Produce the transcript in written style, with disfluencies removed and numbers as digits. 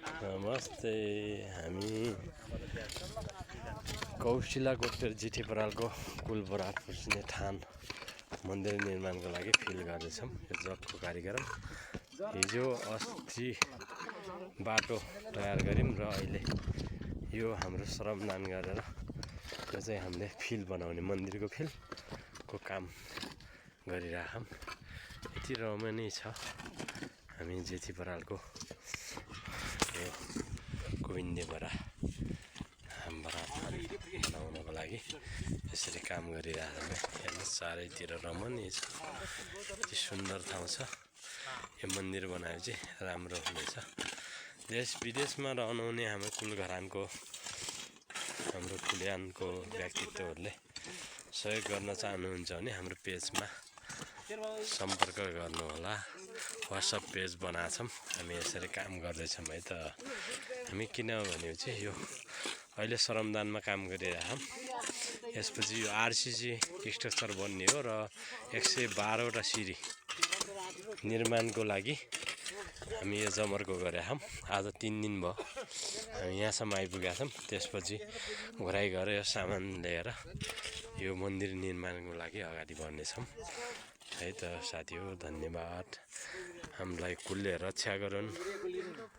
नमस्ते। हामी कौशिला गोटकर जिठी बरालको कुलबरात पुज्ने ठान मन्दिर निर्माणको लागि फिल गर्दैछौँ। यो जगको कार्यक्रम हिजो अस्ति बाटो तयार गऱ्यौँ र अहिले यो हाम्रो श्रमदान गरेर यो चाहिँ हामीले फिल बनाउने मन्दिरको फिलको काम गरिराखौँ। यति रमणीय छ। हामी जेठी बरालको यो गोविन्देबरा बरात बनाउनको लागि यसरी काम गरिरहेको हेर्नुहोस्। चारैतिर रमणीय छ। यति सुन्दर ठाउँ छ। यो मन्दिर बनाएपछि राम्रो हुनेछ। देश विदेशमा रहनुहुने हाम्रो कुलघरानको हाम्रो कुल्यानको व्यक्तित्वहरूले सहयोग गर्न चाहनुहुन्छ भने हाम्रो पेजमा सम्पर्क गर्नुहोला। व्हाट्सएप पेज बनाछौँ। हामी यसरी काम गर्दैछौँ है त। हामी किन भनेपछि यो अहिले श्रमदानमा काम गरिरहेछौँ। यसपछि यो आरसिसी स्ट्रक्चर बन्ने हो र 112वटा सिडी निर्माणको लागि हामी यो जमर्को गरेका छौँ। आज 3 दिन भयो हामी यहाँसम्म आइपुगेका छौँ। त्यसपछि घोराइ गरेर यो सामान लिएर यो मन्दिर निर्माणको लागि अगाडि बढ्नेछौँ है त। साथी हो, धन्यवाद। हामीलाई कुलले रक्षा गरून्।